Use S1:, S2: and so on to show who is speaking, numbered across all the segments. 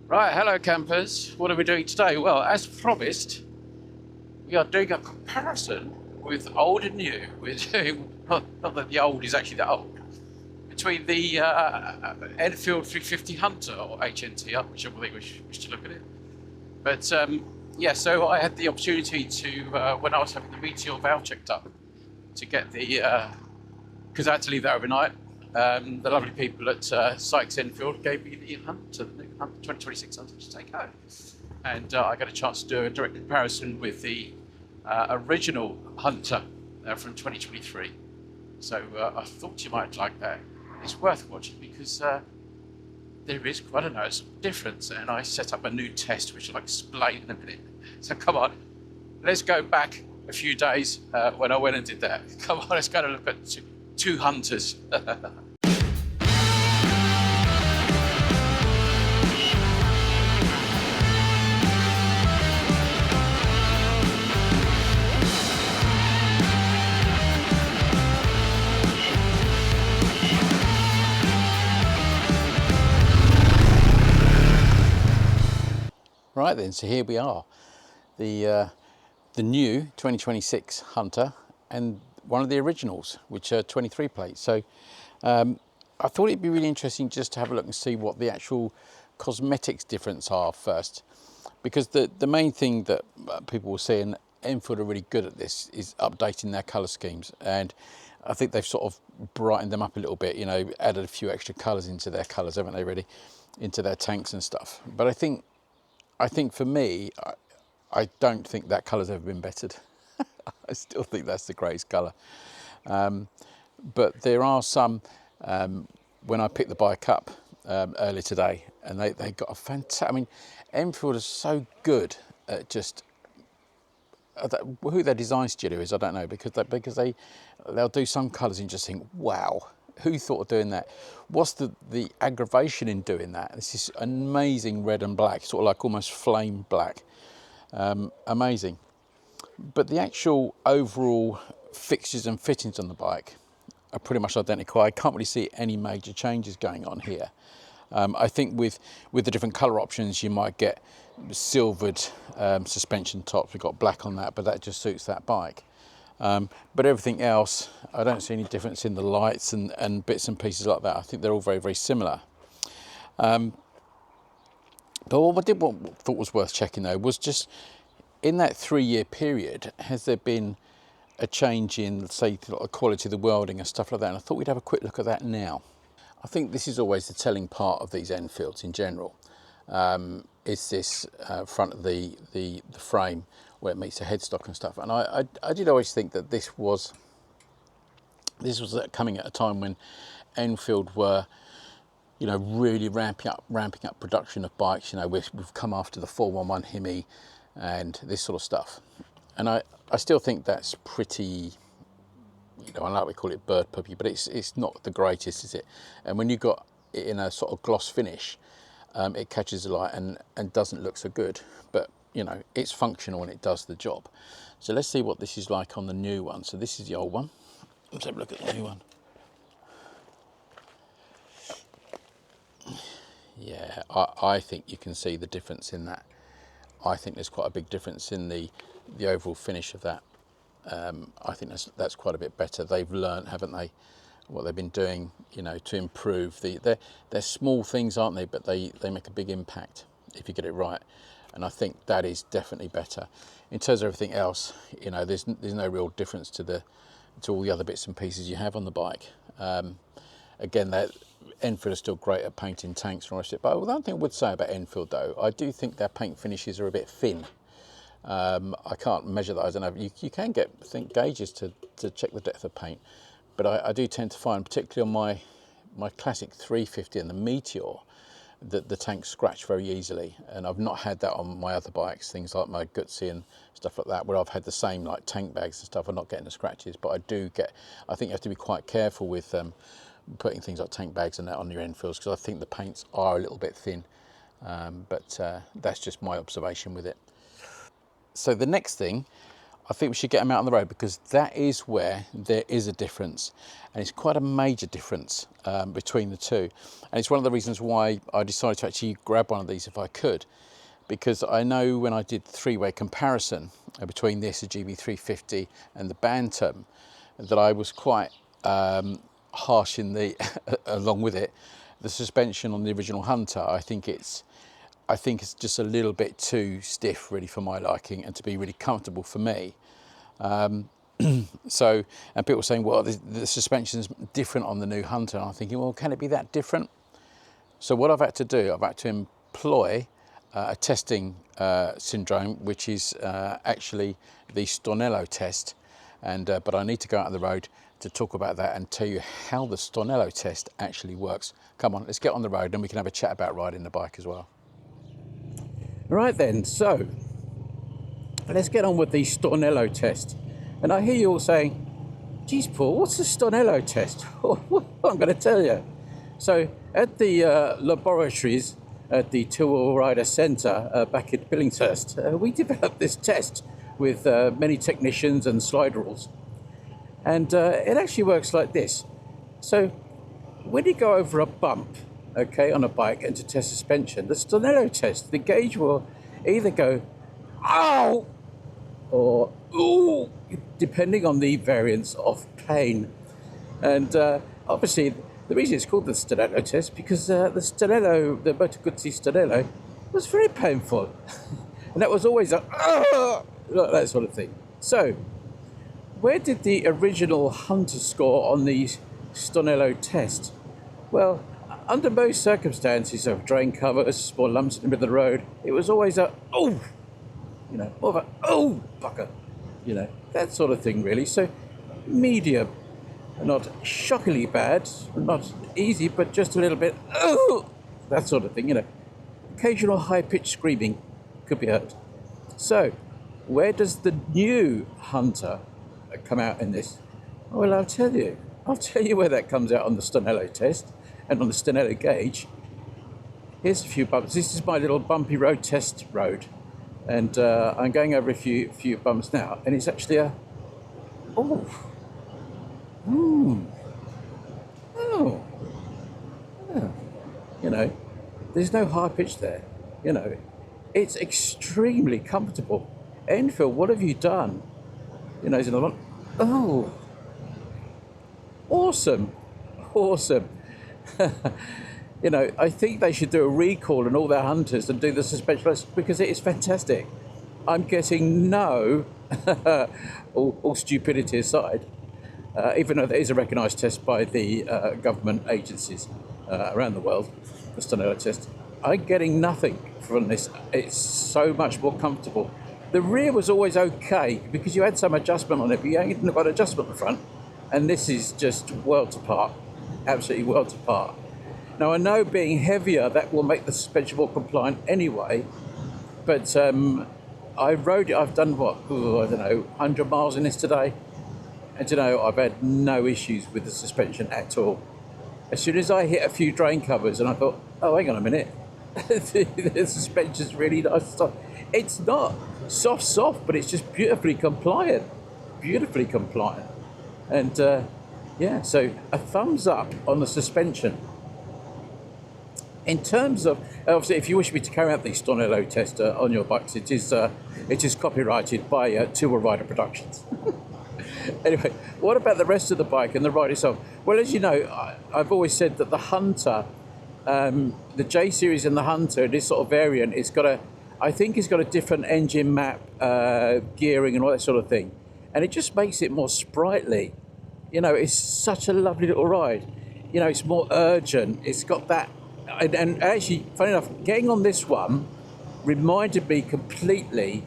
S1: Right, hello campers. What are we doing today? Well, as promised, we are doing a comparison with old and new. We're doing, not that the old is actually that old, between the Enfield 350 Hunter, or HNT, whichever way we wish to look at it. But yeah, so I had the opportunity to, when I was having the Meteor valve checked up, to get the, because I had to leave that overnight. The lovely people at Sykes Enfield gave me the Hunter, the new Hunter 2026 Hunter to take home. And I got a chance to do a direct comparison with the original Hunter from 2023. So I thought you might like that. It's worth watching because there is quite a noticeable difference. And I set up a new test, which I'll explain in a minute. So come on, let's go back a few days when I went and did that. Come on, let's go and look at two Hunters. Right then, so here we are, the new 2026 Hunter and one of the originals, which are 23 plates. So I thought it'd be really interesting just to have a look and see what the actual cosmetics difference are first, because the main thing that people will see, and Enfield are really good at this, is updating their colour schemes, and I think they've sort of brightened them up a little bit, you know, added a few extra colours into their colours, haven't they, really, into their tanks and stuff. But I think for me, I don't think that colour's ever been bettered. I still think that's the greatest colour. But there are some, when I picked the bike up earlier today, and they got a fantastic, I mean, Enfield is so good at just, who their design studio is, I don't know, because they'll do some colours and just think, wow, who thought of doing that? What's the aggravation in doing that? This is amazing red and black, sort of like almost flame black. Amazing. But the actual overall fixtures and fittings on the bike are pretty much identical. I can't really see any major changes going on here. I think with the different colour options, you might get silvered suspension tops. We've got black on that, but that just suits that bike. But everything else, I don't see any difference in the lights and bits and pieces like that. I think they're all very, very similar. But what I thought was worth checking though was just in that 3-year period, has there been a change in, say, the quality of the welding and stuff like that? And I thought we'd have a quick look at that now. I think this is always the telling part of these Enfields in general. Is this front of the frame where it meets the headstock and stuff. And I did always think that this was coming at a time when Enfield were, you know, really ramping up production of bikes. You know, we've come after the 411 Hemi and this sort of stuff. And I still think that's pretty, you know, I like we call it bird puppy, but it's not the greatest, is it? And when you've got it in a sort of gloss finish, it catches the light and doesn't look so good. But, you know, it's functional and it does the job. So let's see what this is like on the new one. So this is the old one. Let's have a look at the new one. Yeah, I think you can see the difference in that. I think there's quite a big difference in the overall finish of that. I think that's quite a bit better. They've learned, haven't they, what they've been doing, you know, to improve. They're small things, aren't they? But they make a big impact if you get it right. And I think that is definitely better. In terms of everything else, you know, there's no real difference to all the other bits and pieces you have on the bike. Again, that Enfield are still great at painting tanks and all that shit. But one thing I would say about Enfield, though, I do think their paint finishes are a bit thin. I can't measure that. I don't know. You can get, I think, gauges to check the depth of paint. But I do tend to find, particularly on my classic 350 and the Meteor, that the tanks scratch very easily. And I've not had that on my other bikes, things like my Gutsy and stuff like that, where I've had the same, like tank bags and stuff. I'm not getting the scratches, but I think you have to be quite careful with putting things like tank bags and that on your Enfields, because I think the paints are a little bit thin. But that's just my observation with it. So the next thing I think we should get them out on the road, because that is where there is a difference, and it's quite a major difference between the two. And it's one of the reasons why I decided to actually grab one of these if I could, because I know when I did three-way comparison between this, the GB350, and the Bantam, that I was quite harsh in the along with it. The suspension on the original Hunter, I think it's just a little bit too stiff really for my liking, and to be really comfortable for me. So, and people saying, well, the suspension's different on the new Hunter, and I'm thinking, well, can it be that different? So what I've had to do, I've had to employ a testing syndrome, which is actually the Stornello test, and but I need to go out on the road to talk about that and tell you how the Stornello test actually works. Come on, let's get on the road and we can have a chat about riding the bike as well. Right then, so let's get on with the Stornello test. And I hear you all saying, geez, Paul, what's the Stornello test? Well, I'm going to tell you. So at the laboratories at the Two-Wheel Rider Centre back at Billingshurst, we developed this test with many technicians and slide rules. And it actually works like this. So when you go over a bump, okay, on a bike and to test suspension, the Stornello test, the gauge will either go, ow, or ooh, depending on the variance of pain. And obviously, the reason it's called the Stornello test, because the Stornello, the Moto Guzzi Stornello, was very painful. And that was always a, like that sort of thing. So, where did the original Hunter score on the Stornello test? Well, under most circumstances of drain covers, small lumps in the middle of the road, it was always a, oh, you know, more of a, oh, fucker, you know, that sort of thing really. So, medium, not shockingly bad, not easy, but just a little bit, oh, that sort of thing, you know. Occasional high-pitched screaming could be heard. So, where does the new Hunter come out in this? Well, I'll tell you where that comes out on the Stornello test and on the Stornello gauge. Here's a few bumps. This is my little bumpy road test road, and I'm going over a few bumps now, and it's actually a, oh, you know, there's no high pitch there, you know, it's extremely comfortable. Enfield, what have you done? You know, there's another one. Oh, awesome. You know, I think they should do a recall on all their Hunters and do the suspension, because it is fantastic. I'm getting no, all stupidity aside, even though there is a recognised test by the government agencies around the world, the Stornello test, I'm getting nothing from this. It's so much more comfortable. The rear was always okay because you had some adjustment on it, but you ain't got adjustment on the front, and this is just worlds apart, absolutely worlds apart. Now I know being heavier, that will make the suspension more compliant anyway, but I rode it, I've done what, I don't know, 100 miles in this today, and you know, I've had no issues with the suspension at all. As soon as I hit a few drain covers and I thought, oh, hang on a minute, the suspension's really nice. It's not soft, but it's just beautifully compliant. And yeah, so a thumbs up on the suspension. In terms of, obviously, if you wish me to carry out the Stornello test on your bikes, it is copyrighted by Two-Wheel Rider Productions. Anyway, what about the rest of the bike and the ride itself? Well, as you know, I've always said that the Hunter, the J series and the Hunter, this sort of variant, I think it's got a different engine map, gearing and all that sort of thing. And it just makes it more sprightly. You know, it's such a lovely little ride. You know, it's more urgent. It's got that, and actually, funny enough, getting on this one reminded me completely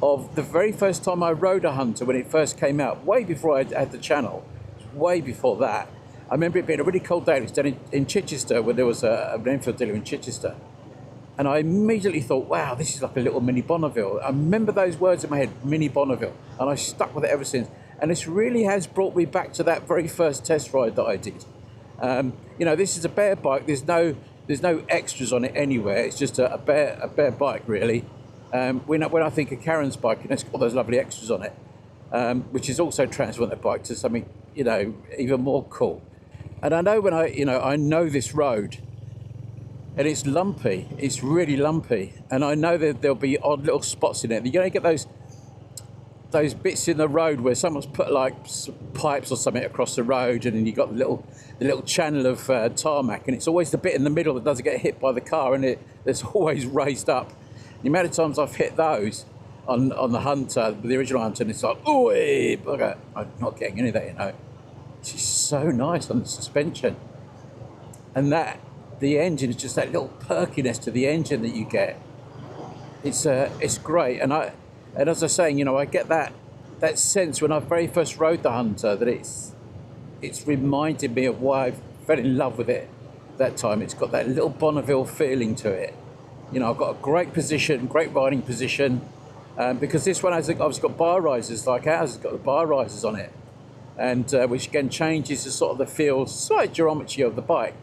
S1: of the very first time I rode a Hunter when it first came out, way before I had the channel, way before that. I remember it being a really cold day. It was down in Chichester, where there was an Enfield dealer in Chichester. And I immediately thought, wow, this is like a little mini Bonneville. I remember those words in my head, mini Bonneville, and I stuck with it ever since. And this really has brought me back to that very first test ride that I did. You know, this is a bare bike. There's no extras on it anywhere. It's just a bare bike, really. When I think of Karen's bike, it's got those lovely extras on it. which is also transformed the bike to something, even more cool. And I know I know this road, and it's lumpy. It's really lumpy, and I know that there'll be odd little spots in it. You're going to get those bits in the road where someone's put like pipes or something across the road, and then you've got the little channel of tarmac, and it's always the bit in the middle that doesn't get hit by the car, and it's always raised up. The amount of times I've hit those on the Hunter, the original Hunter, and it's like, oh, bugger. I'm not getting any of that, It's just so nice on the suspension, and the engine is just that little perkiness to the engine that you get. It's great, and as I was saying, I get that sense when I very first rode the Hunter that it's reminded me of why I fell in love with it that time. It's got that little Bonneville feeling to it. I've got a great position, great riding position, because this one has obviously got bar risers like ours has got the bar risers on it, and which again changes the sort of the feel, slight geometry of the bike.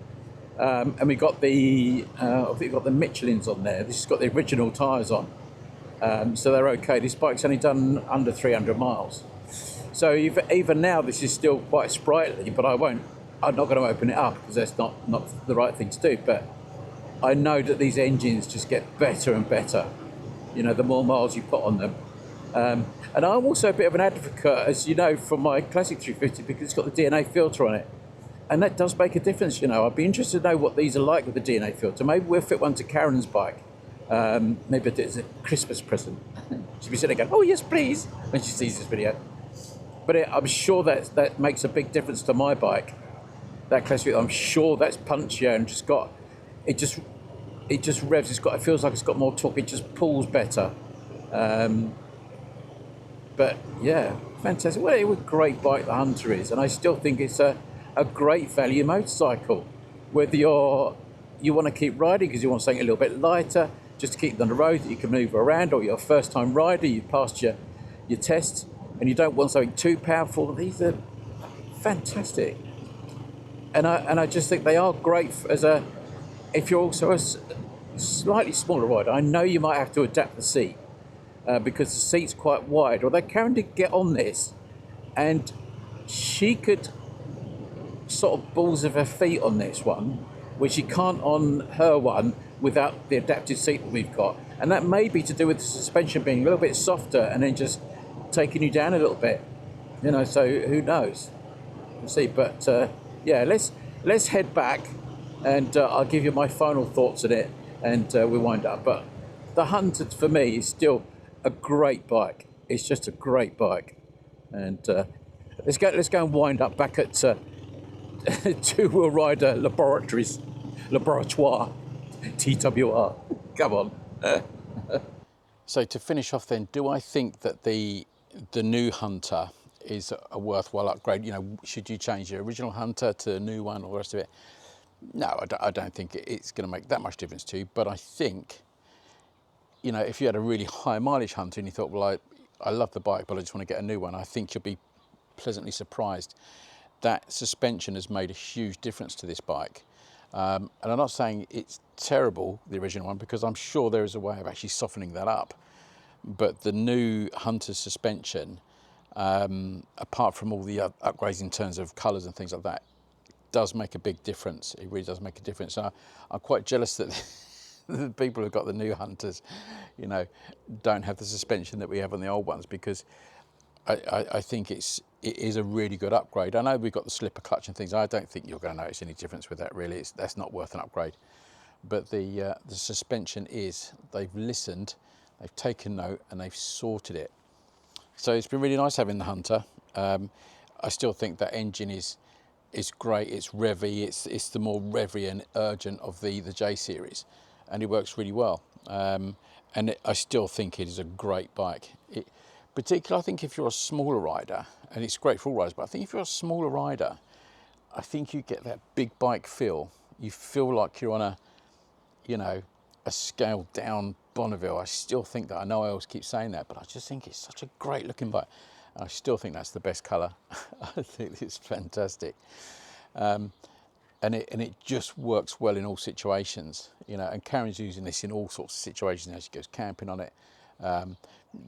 S1: And we got I think we've got the Michelin's on there. This has got the original tyres on. So they're okay. This bike's only done under 300 miles. So even now, this is still quite sprightly, but I'm not going to open it up because that's not the right thing to do. But I know that these engines just get better and better, the more miles you put on them. And I'm also a bit of an advocate, as you know, for my Classic 350 because it's got the DNA filter on it. And that does make a difference, I'd be interested to know what these are like with the DNA filter. Maybe we'll fit one to Karen's bike. Maybe it's a Christmas present. She'll be sitting there going, oh, yes, please, when she sees this video. But I'm sure that makes a big difference to my bike. That Classic, I'm sure that's punchier and it just revs. It feels like it's got more torque. It just pulls better. But yeah, fantastic. What a great bike the Hunter is. And I still think it's a great value motorcycle. Whether you want to keep riding because you want something a little bit lighter, just to keep on the road that you can move around, or you're a first-time rider, you've passed your test, and you don't want something too powerful. These are fantastic, and I just think they are great if you're also a slightly smaller rider. I know you might have to adapt the seat because the seat's quite wide. Although Karen did get on this, and she could sort of balls of her feet on this one, which she can't on her one without the adaptive seat that we've got. And that may be to do with the suspension being a little bit softer and then just taking you down a little bit, so who knows? We'll see. But yeah, let's head back, and I'll give you my final thoughts on it, and we'll wind up. But the Hunter for me is still a great bike. It's just a great bike. And let's go and wind up back at Two-Wheel Rider Laboratoire, TWR. Come on. So to finish off then, do I think that the new Hunter is a worthwhile upgrade? Should you change your original Hunter to a new one or the rest of it? No, I don't think it's going to make that much difference to you. But I think, if you had a really high mileage Hunter and you thought, well, I love the bike, but I just want to get a new one, I think you'll be pleasantly surprised. That suspension has made a huge difference to this bike. And I'm not saying it's terrible, the original one, because I'm sure there is a way of actually softening that up. But the new Hunter suspension, apart from all the upgrades in terms of colours and things like that, does make a big difference. It really does make a difference. And I'm quite jealous that the people who've got the new Hunters, don't have the suspension that we have on the old ones, because I think it is a really good upgrade. I know we've got the slipper clutch and things. I don't think you're going to notice any difference with that, really. That's not worth an upgrade. But the suspension they've listened, they've taken note, and they've sorted it. So it's been really nice having the Hunter. I still think that engine is great. It's revvy. It's the more revvy and urgent of the J series, and it works really well. I still think it is a great bike. Particularly, I think if you're a smaller rider, and it's great for all riders, but I think if you're a smaller rider, I think you get that big bike feel. You feel like you're on a scaled down Bonneville. I still think that. I know I always keep saying that, but I just think it's such a great looking bike. I still think that's the best colour. I think it's fantastic. And it just works well in all situations, and Karen's using this in all sorts of situations as she goes camping on it.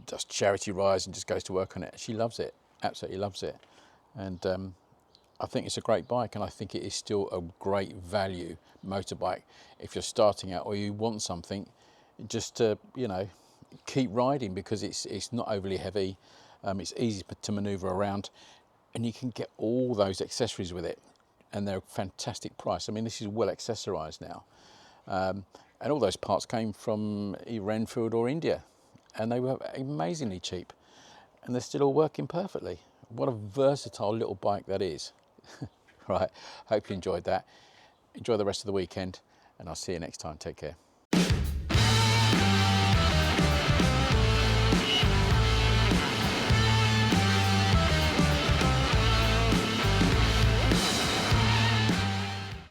S1: does charity rides and just goes to work on it. She loves it, absolutely loves it. And I think it's a great bike, and I think it is still a great value motorbike if you're starting out or you want something just to, you know, keep riding, because it's not overly heavy, it's easy to maneuver around, and you can get all those accessories with it, and they're a fantastic price. I mean, this is well accessorized now, and all those parts came from either Enfield or India, and they were amazingly cheap, and they're still all working perfectly. What a versatile little bike that is. Right, hope you enjoyed that. Enjoy the rest of the weekend, and I'll see you next time. Take care.